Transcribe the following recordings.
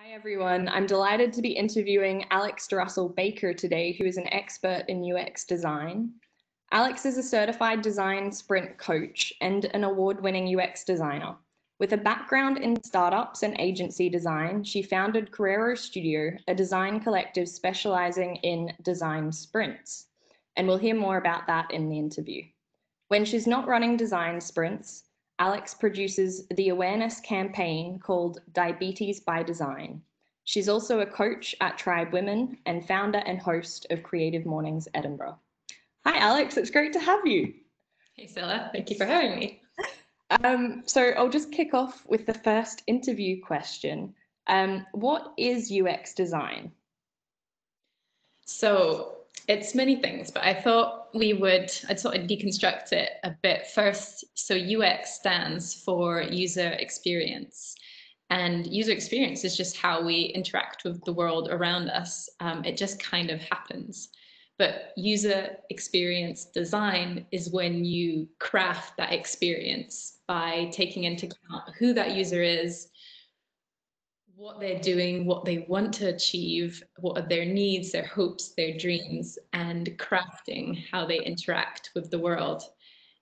Hi everyone, I'm delighted to be interviewing Alex Durussel Baker today, who is an expert in UX design. Alex is a certified design sprint coach and an award-winning UX designer. With a background in startups and agency design, she founded Carrero Studio, a design collective specializing in design sprints. And we'll hear more about that in the interview. When she's not running design sprints, Alex produces the awareness campaign called Diabetes by Design. She's also a coach at Tribe Women and founder and host of Creative Mornings Edinburgh. Hi, Alex. It's great to have you. Hey, Stella. Thank you for having me. So I'll just kick off with the first interview question. What is UX design? So it's many things, but I thought I'd sort of deconstruct it a bit first. So UX stands for user experience. And user experience is just how we interact with the world around us. It just kind of happens. But user experience design is when you craft that experience by taking into account who that user is, what they're doing, what they want to achieve, what are their needs, their hopes, their dreams, and crafting how they interact with the world.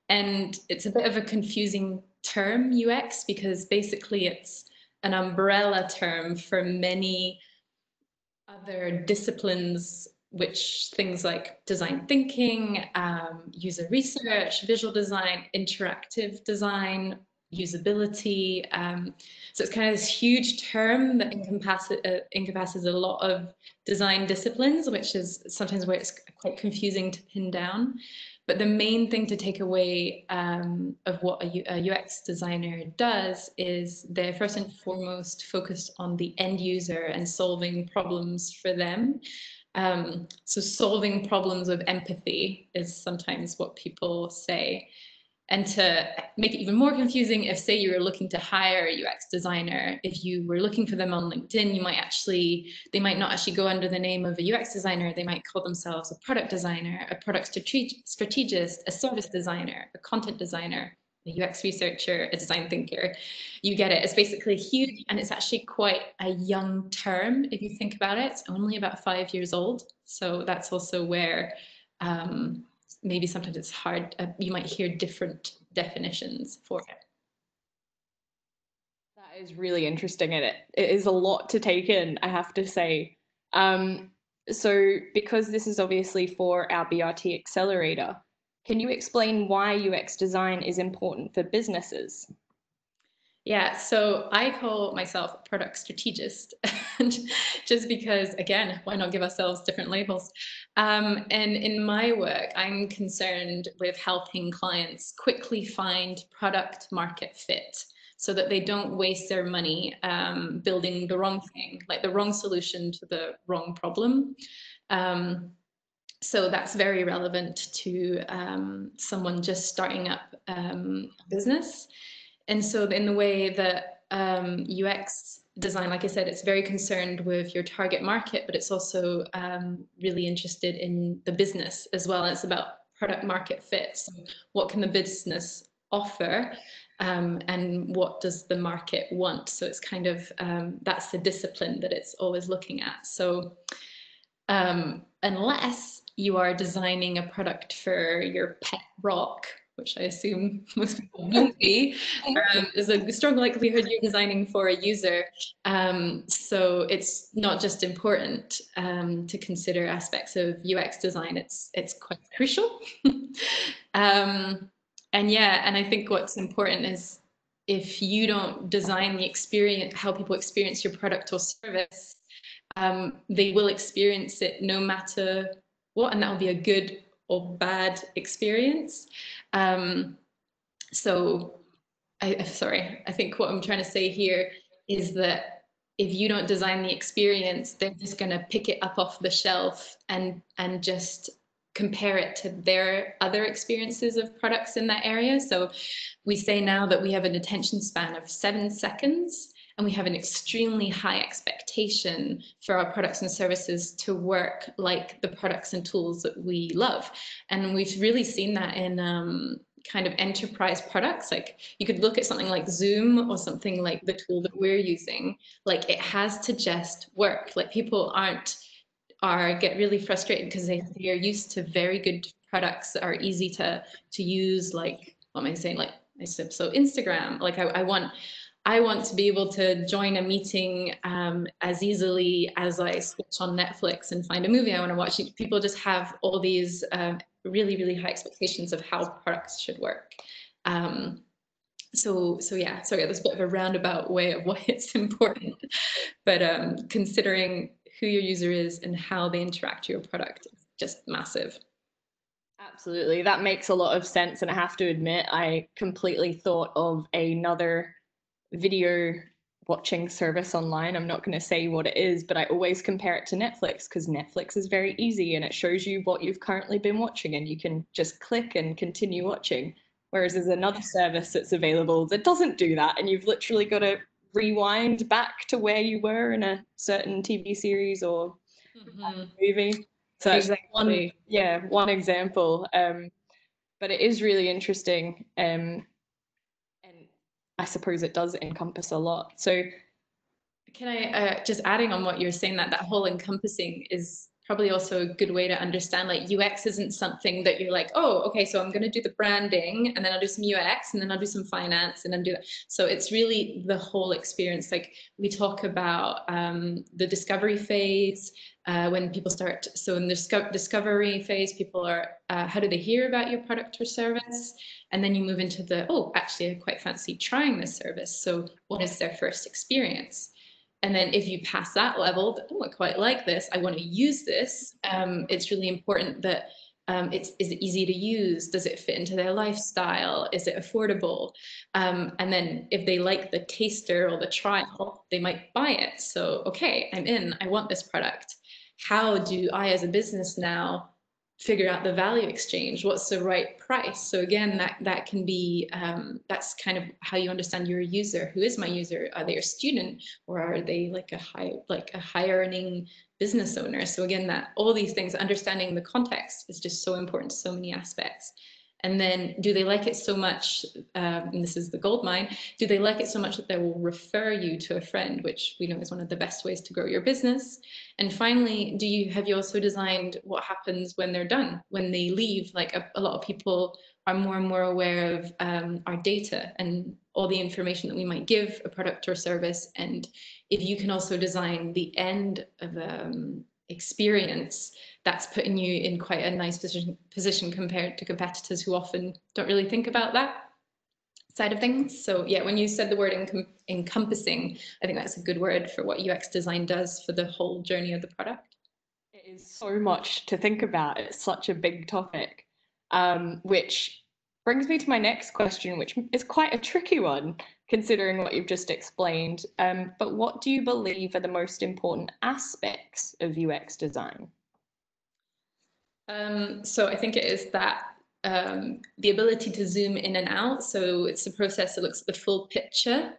And it's a bit of a confusing term, UX, because basically it's an umbrella term for many other disciplines, which things like design thinking, user research, visual design, interactive design, usability. So it's kind of this huge term that encompasses a lot of design disciplines, which is sometimes where it's quite confusing to pin down. But the main thing to take away of what a UX designer does is they're first and foremost focused on the end user and solving problems for them. So solving problems with empathy is sometimes what people say. And to make it even more confusing, if say you were looking to hire a UX designer, if you were looking for them on LinkedIn, they might not actually go under the name of a UX designer. They might call themselves a product designer, a product strategist, a service designer, a content designer, a UX researcher, a design thinker. You get it. It's basically huge, and it's actually quite a young term if you think about it. It's only about 5 years old. So that's also where maybe sometimes it's hard, you might hear different definitions for it. That is really interesting, and it is a lot to take in, I have to say. So because this is obviously for our BRT accelerator, can you explain why UX design is important for businesses? Yeah, so I call myself a product strategist, just because, again, why not give ourselves different labels? And in my work, I'm concerned with helping clients quickly find product market fit so that they don't waste their money building the wrong thing, like the wrong solution to the wrong problem. So that's very relevant to someone just starting up a business. And so in the way that UX design, like I said, it's very concerned with your target market, but it's also really interested in the business as well. It's about product market fit. So what can the business offer and what does the market want? So it's kind of, that's the discipline that it's always looking at. So unless you are designing a product for your pet rock, which I assume most people won't be, there's a strong likelihood you're designing for a user. So it's not just important to consider aspects of UX design, it's quite crucial. And yeah, and I think what's important is if you don't design the experience, how people experience your product or service, they will experience it no matter what, and that will be a good or bad experience. So I think what I'm trying to say here is that if you don't design the experience, they're just going to pick it up off the shelf and just compare it to their other experiences of products in that area. So we say now that we have an attention span of 7 seconds, and we have an extremely high expectation for our products and services to work like the products and tools that we love. And we've really seen that in kind of enterprise products. Like you could look at something like Zoom or something like the tool that we're using. Like it has to just work. Like people get really frustrated because they're used to very good products that are easy to use. Like what am I saying? Like so Instagram. Like I want to be able to join a meeting as easily as I switch on Netflix and find a movie I want to watch. People just have all these really, really high expectations of how products should work. So yeah, sorry, that's a bit of a roundabout way of why it's important. But considering who your user is and how they interact with your product is just massive. Absolutely. That makes a lot of sense. And I have to admit, I completely thought of another video watching service online. I'm not going to say what it is, but I always compare it to Netflix because Netflix is very easy and it shows you what you've currently been watching and you can just click and continue watching. Whereas there's another service that's available that doesn't do that. And you've literally got to rewind back to where you were in a certain TV series or movie. So that's Exactly. one example. But it is really interesting. And I suppose it does encompass a lot. So can I just adding on what you're saying, that whole encompassing is probably also a good way to understand, like UX isn't something that you're like, oh, okay, so I'm going to do the branding and then I'll do some UX and then I'll do some finance and then do that. So it's really the whole experience. Like we talk about the discovery phase, when people start, so in the discovery phase, people are, how do they hear about your product or service? And then you move into the, oh, actually I quite fancy trying this service. So what is their first experience? And then if you pass that level, oh, I quite like this, I want to use this, it's really important that is it easy to use? Does it fit into their lifestyle? Is it affordable? And then if they like the taster or the trial, they might buy it. So, okay, I'm in, I want this product. How do I as a business now figure out the value exchange? What's the right price? So again, that can be, that's kind of how you understand your user. Who is my user? Are they a student or are they like a high earning business owner? So again, that all these things, understanding the context is just so important to so many aspects. And then do they like it so much, and this is the gold mine, do they like it so much that they will refer you to a friend, which we know is one of the best ways to grow your business? And finally, have you also designed what happens when they're done, when they leave? Like a lot of people are more and more aware of our data and all the information that we might give a product or service. And if you can also design the end of experience, that's putting you in quite a nice position compared to competitors who often don't really think about that side of things. So yeah, when you said the word encompassing, I think that's a good word for what UX design does for the whole journey of the product. it is so much to think about. It's such a big topic, which brings me to my next question, which is quite a tricky one considering what you've just explained. But what do you believe are the most important aspects of UX design? So I think it is that the ability to zoom in and out. So it's a process that looks at the full picture.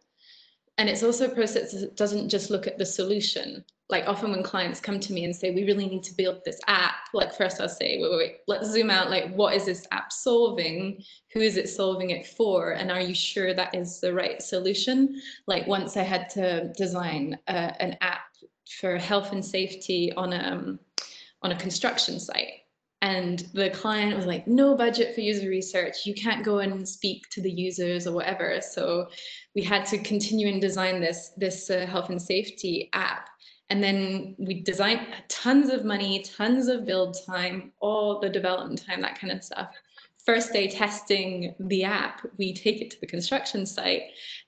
And it's also a process that doesn't just look at the solution. Like often when clients come to me and say, we really need to build this app, like first I'll say, wait, let's zoom out. Like, what is this app solving? Who is it solving it for? And are you sure that is the right solution? Like once I had to design an app for health and safety on a construction site. And the client was like, no budget for user research. You can't go and speak to the users or whatever. So we had to continue and design this health and safety app. And then we designed tons of money, tons of build time, all the development time, that kind of stuff. First day testing the app, we take it to the construction site,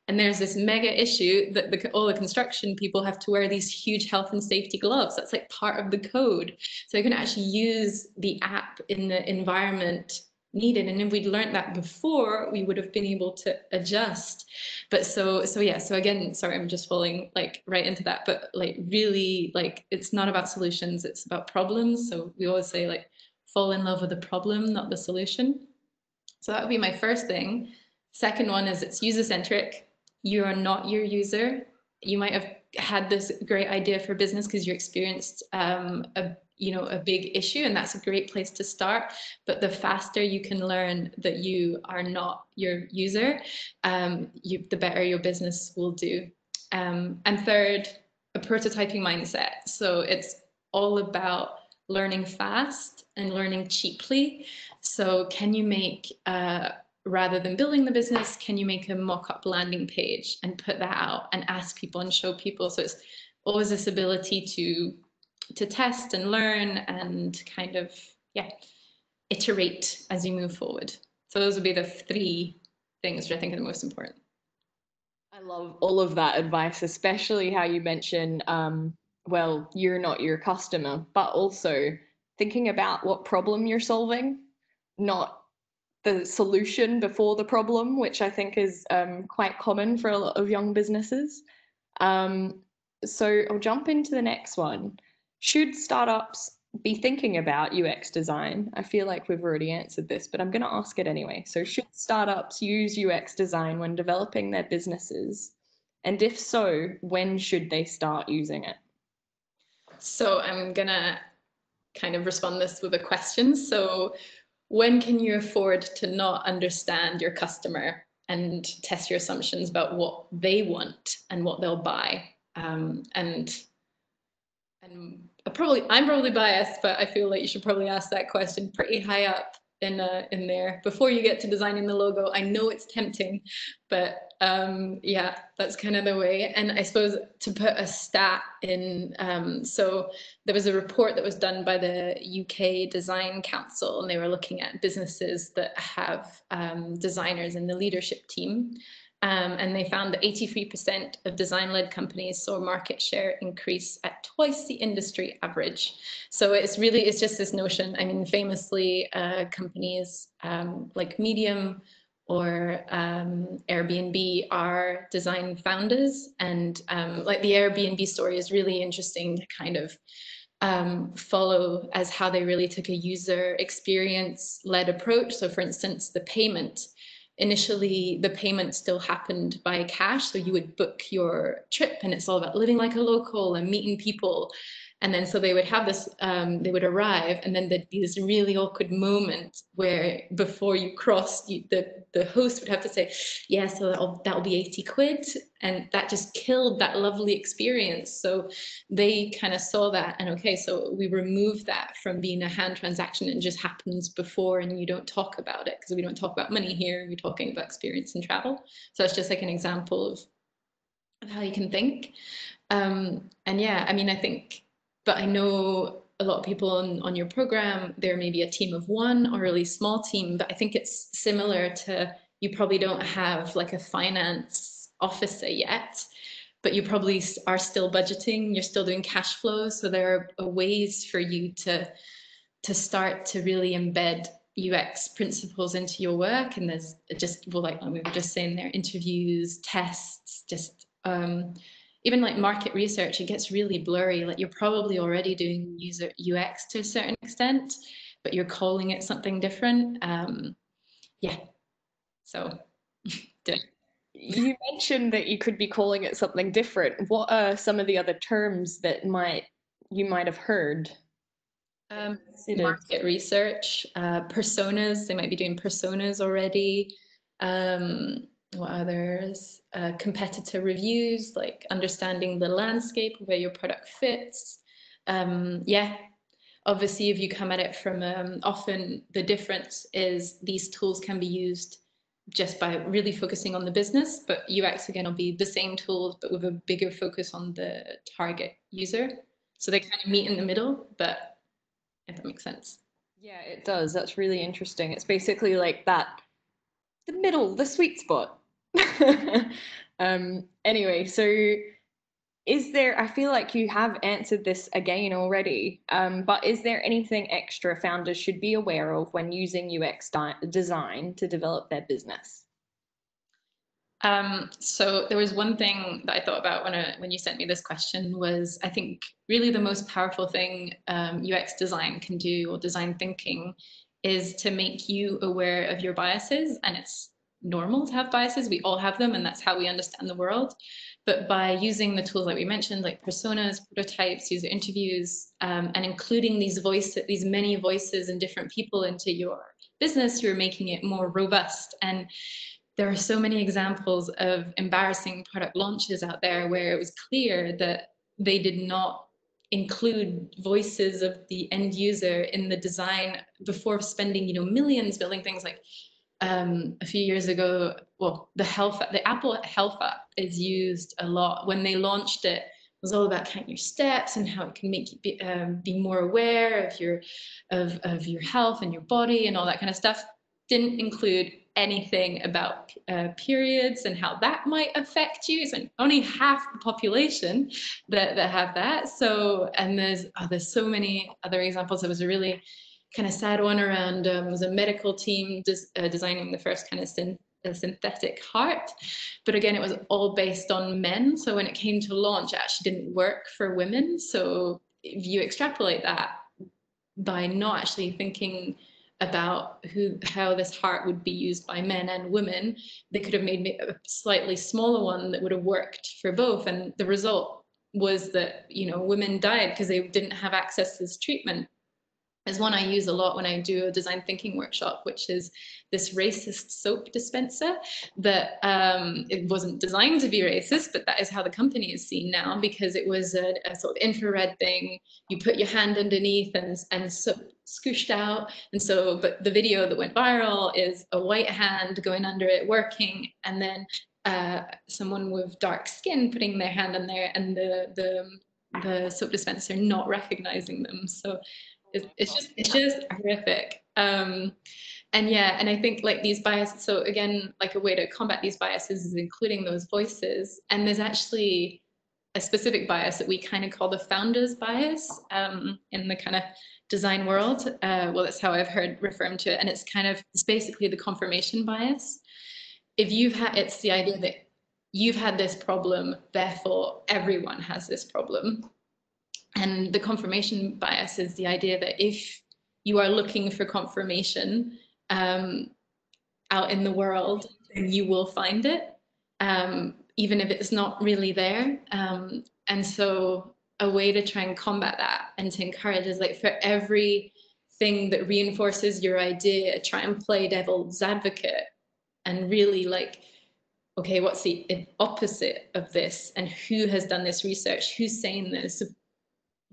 and there's this mega issue that all the construction people have to wear these huge health and safety gloves. That's like part of the code. So you can actually use the app in the environment needed. And if we'd learned that before, we would have been able to adjust. But so again, sorry, I'm just falling like right into that. But like really, like it's not about solutions, it's about problems. So we always say like fall in love with the problem, not the solution. So that would be my first thing. Second one is it's user-centric. You are not your user. You might have had this great idea for business because you experienced a big issue, and that's a great place to start. But the faster you can learn that you are not your user, the better your business will do. And third, a prototyping mindset. So it's all about learning fast and learning cheaply. So can you make, rather than building the business, can you make a mock-up landing page and put that out and ask people and show people? So it's always this ability to test and learn and kind of, yeah, iterate as you move forward. So those would be the 3 things which I think are the most important. I love all of that advice, especially how you mention, well, you're not your customer, but also thinking about what problem you're solving, not the solution before the problem, which I think is quite common for a lot of young businesses. Um, so I'll jump into the next one. Should startups be thinking about UX design? I feel like we've already answered this, but I'm going to ask it anyway. So, should startups use UX design when developing their businesses? And if so, when should they start using it? So I'm going to kind of respond this with a question. So when can you afford to not understand your customer and test your assumptions about what they want and what they'll buy? And I'm probably biased, but I feel like you should probably ask that question pretty high up in there before you get to designing the logo. I know it's tempting, but yeah, that's kind of the way. And I suppose to put a stat in, so there was a report that was done by the UK Design Council, and they were looking at businesses that have designers in the leadership team. And they found that 83% of design-led companies saw market share increase at twice the industry average. So it's just this notion. I mean, famously, companies like Medium or Airbnb are design founders, and like the Airbnb story is really interesting to kind of follow as how they really took a user experience-led approach. So, for instance, the payment. Initially, the payment still happened by cash. So you would book your trip, and it's all about living like a local and meeting people. And then so they would have this, they would arrive, and then there'd be this really awkward moment where before you crossed, the host would have to say, yeah, so that'll be 80 quid. And that just killed that lovely experience. So they kind of saw that, and okay, so we remove that from being a hand transaction and just happens before, and you don't talk about it because we don't talk about money here. We're talking about experience and travel. So it's just like an example of how you can think. And yeah, I mean, I think, but I know a lot of people on your program, there may be a team of 1 or a really small team, but I think it's similar to, you probably don't have like a finance officer yet, but you probably are still budgeting, you're still doing cash flow. So there are ways for you to start to really embed UX principles into your work. And there's just, well, like we were just saying there, interviews, tests, just even like market research, it gets really blurry. Like you're probably already doing user UX to a certain extent, but you're calling it something different. Yeah, so You mentioned that you could be calling it something different. What are some of the other terms that you might have heard? Market research, personas, they might be doing personas already. What others? Competitor reviews, like understanding the landscape where your product fits. Yeah, obviously, if you come at it from, often the difference is these tools can be used just by really focusing on the business, but UX again will be the same tools, but with a bigger focus on the target user. So they kind of meet in the middle, but if that makes sense. Yeah, it does. That's really interesting. It's basically like that, the middle, the sweet spot. Anyway, so is there, I feel like you have answered this again already, but is there anything extra founders should be aware of when using UX design to develop their business? So there was one thing that I thought about when you sent me this question was, I think really the most powerful thing UX design can do, or design thinking, is to make you aware of your biases. And it's normal to have biases. We all have them, and that's how we understand the world. But by using the tools like we mentioned, like personas, prototypes, user interviews, and including these many voices and different people into your business, you're making it more robust. And there are so many examples of embarrassing product launches out there where it was clear that they did not include voices of the end user in the design before spending, millions building things like a few years ago. Well, the Apple Health app is used a lot. When they launched it, it was all about counting your steps and how it can make you be more aware of your health and your body and all that kind of stuff. Didn't include anything about periods and how that might affect you. It's only half the population that have that. So, and there's so many other examples. There was a really kind of sad one around was a medical team designing the first kind of synthetic heart, but again, it was all based on men. So when it came to launch, it actually didn't work for women. So if you extrapolate that by not actually thinking about how this heart would be used by men and women, they could have made a slightly smaller one that would have worked for both. And the result was that, women died because they didn't have access to this treatment. Is one I use a lot when I do a design thinking workshop, which is this racist soap dispenser that it wasn't designed to be racist, but that is how the company is seen now, because it was a sort of infrared thing. You put your hand underneath and soap scooshed out. And so, but the video that went viral is a white hand going under it working, and then someone with dark skin putting their hand on there, and the soap dispenser not recognizing them. So it's just horrific. And I think like these biases, so again, like a way to combat these biases is including those voices. And there's actually a specific bias that we kind of call the founder's bias in the kind of design world. Well, that's how I've heard referred to it. And it's basically the confirmation bias. It's the idea that you've had this problem, therefore everyone has this problem. And the confirmation bias is the idea that if you are looking for confirmation out in the world, then you will find it, even if it's not really there. And so a way to try and combat that and to encourage is like, for every thing that reinforces your idea, try and play devil's advocate and really like, okay, what's the opposite of this? And who has done this research? Who's saying this?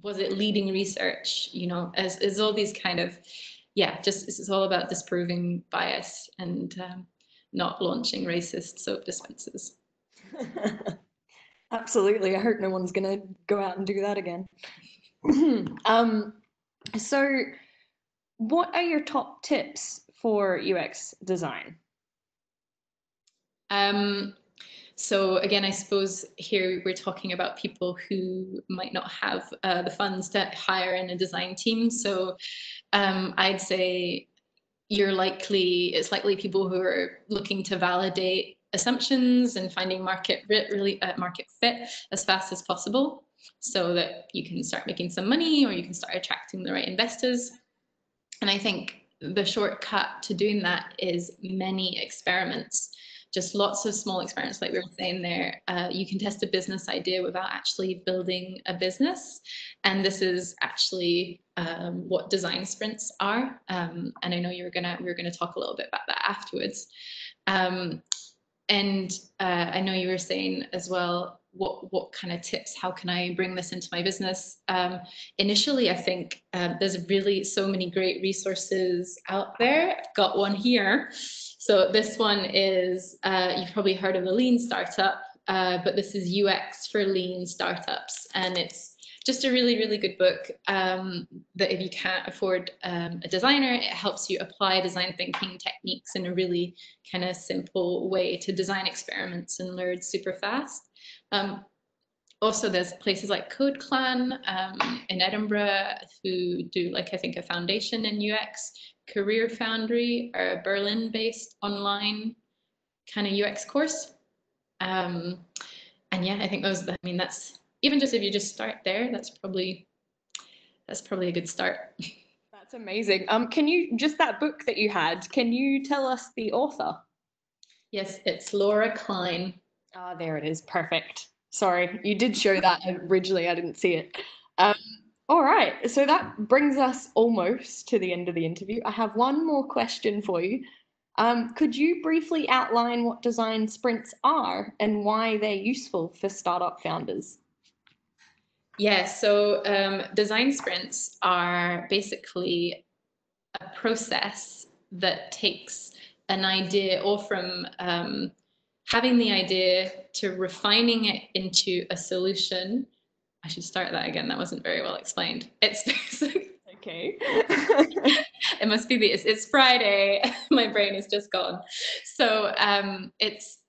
Was it leading research? As all these kind of, it's all about disproving bias and not launching racist soap dispensers. Absolutely. I hope no one's going to go out and do that again. So what are your top tips for UX design? So again, I suppose here we're talking about people who might not have the funds to hire in a design team. So I'd say it's likely people who are looking to validate assumptions and finding market fit as fast as possible, so that you can start making some money or you can start attracting the right investors. And I think the shortcut to doing that is many experiments. Just lots of small experiments, like we were saying there. You can test a business idea without actually building a business. And this is actually what design sprints are. And I know we were gonna talk a little bit about that afterwards. And I know you were saying as well, what kind of tips, how can I bring this into my business? Initially, I think there's really so many great resources out there. I've got one here. So this one is, you've probably heard of the Lean Startup, but this is UX for Lean Startups. And it's just a really, really good book that if you can't afford a designer, it helps you apply design thinking techniques in a really kind of simple way to design experiments and learn super fast. Also, there's places like Code Clan in Edinburgh who do, like, I think a foundation in UX. Career Foundry, are a Berlin-based online kind of UX course. And yeah, I think that's, even just if you just start there, that's probably a good start. That's amazing. Can you, just that book that you had, can you tell us the author? Yes, it's Laura Klein. Ah, there it is. Perfect. Sorry, you did show that originally. I didn't see it. Um, all right, so that brings us almost to the end of the interview. I have one more question for you. Could you briefly outline what design sprints are and why they're useful for startup founders? Yeah, so design sprints are basically a process that takes an idea all from having the idea to refining it into a solution. I should start that again. That wasn't very well explained. It's basically Okay. it must be it's Friday. My brain is just gone. So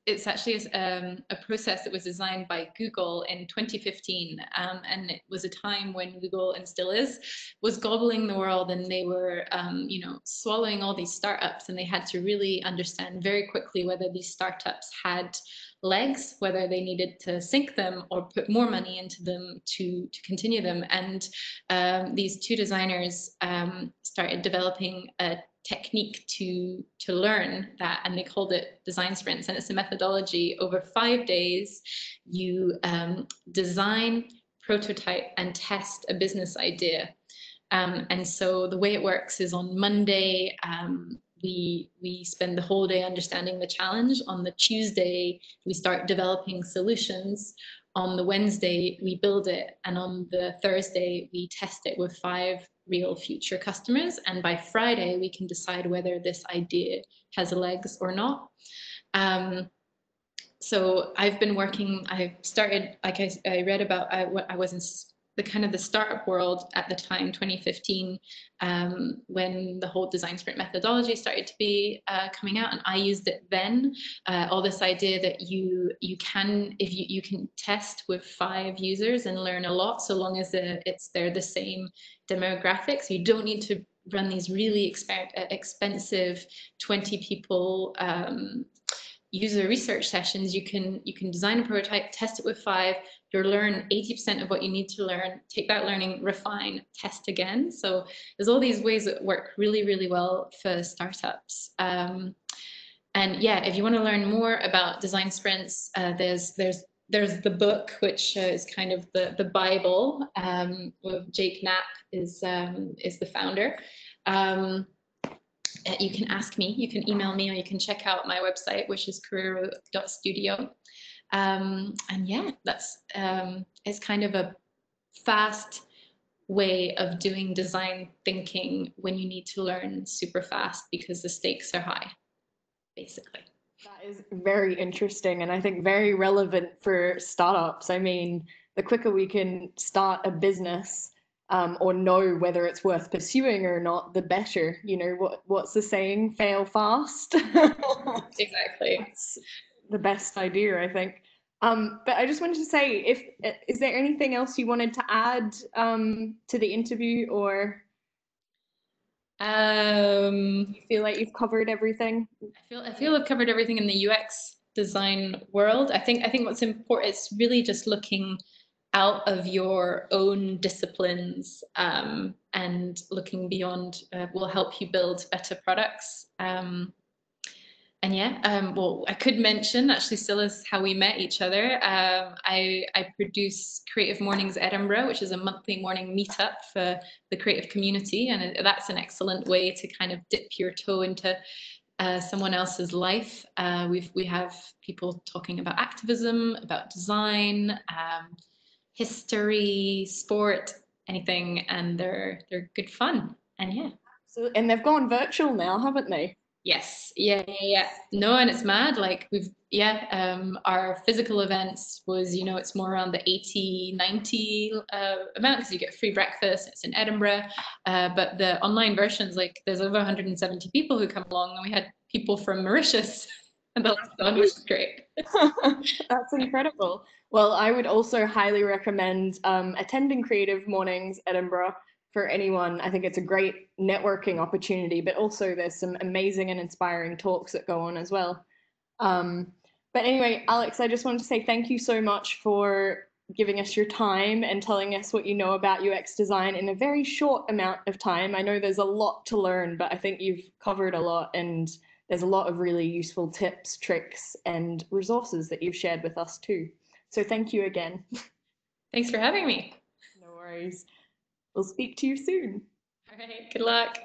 it's actually a process that was designed by Google in 2015, and it was a time when Google, and still is, was gobbling the world, and they were swallowing all these startups, and they had to really understand very quickly whether these startups had legs, whether they needed to sink them or put more money into them to continue them. And these two designers started developing a technique to learn that, and they called it design sprints. And it's a methodology over 5 days. You design, prototype, and test a business idea. And so the way it works is on Monday, we spend the whole day understanding the challenge. On the Tuesday, we start developing solutions. On the Wednesday, we build it. And on the Thursday, we test it with 5 real future customers. And by Friday, we can decide whether this idea has legs or not. So I've been working, I started, like I read about, I was in the kind of the startup world at the time, 2015, when the whole design sprint methodology started to be coming out, and I used it then. All this idea that you can, if you can test with 5 users and learn a lot, so long as they're the same demographics. You don't need to run these really expensive 20 people user research sessions. You can design a prototype, test it with 5, you'll learn 80% of what you need to learn, take that learning, refine, test again. So there's all these ways that work really, really well for startups. And yeah, if you want to learn more about design sprints, there's the book, which is kind of the Bible. With Jake Knapp is the founder. You can ask me, you can email me, or you can check out my website, which is career.studio. And yeah, that's it's kind of a fast way of doing design thinking when you need to learn super fast because the stakes are high, basically. That is very interesting and I think very relevant for startups. I mean, the quicker we can start a business or know whether it's worth pursuing or not, the better. You know, what's the saying? Fail fast. Exactly. That's the best idea, I think. But I just wanted to say, if is there anything else you wanted to add to the interview, or you feel like you've covered everything? I feel I've covered everything in the UX design world. I think what's important is really just looking out of your own disciplines, and looking beyond will help you build better products. And yeah, well, I could mention actually still is how we met each other. I produce Creative Mornings Edinburgh, which is a monthly morning meetup for the creative community, and that's an excellent way to kind of dip your toe into someone else's life. We have people talking about activism, about design, history, sport, anything, and they're good fun. And yeah. So, and they've gone virtual now, haven't they? Yes, yeah. No, and it's mad. Like our physical events was, it's more around the 80, 90 amount because you get free breakfast. It's in Edinburgh. But the online versions, like there's over 170 people who come along, and we had people from Mauritius and the last one, which is great. That's incredible. Well, I would also highly recommend attending Creative Mornings Edinburgh for anyone. I think it's a great networking opportunity, but also there's some amazing and inspiring talks that go on as well. But anyway, Alex, I just wanted to say thank you so much for giving us your time and telling us what you know about UX design in a very short amount of time. I know there's a lot to learn, but I think you've covered a lot, and there's a lot of really useful tips, tricks, and resources that you've shared with us too. So thank you again. Thanks for having me. No worries. We'll speak to you soon. All right, good luck.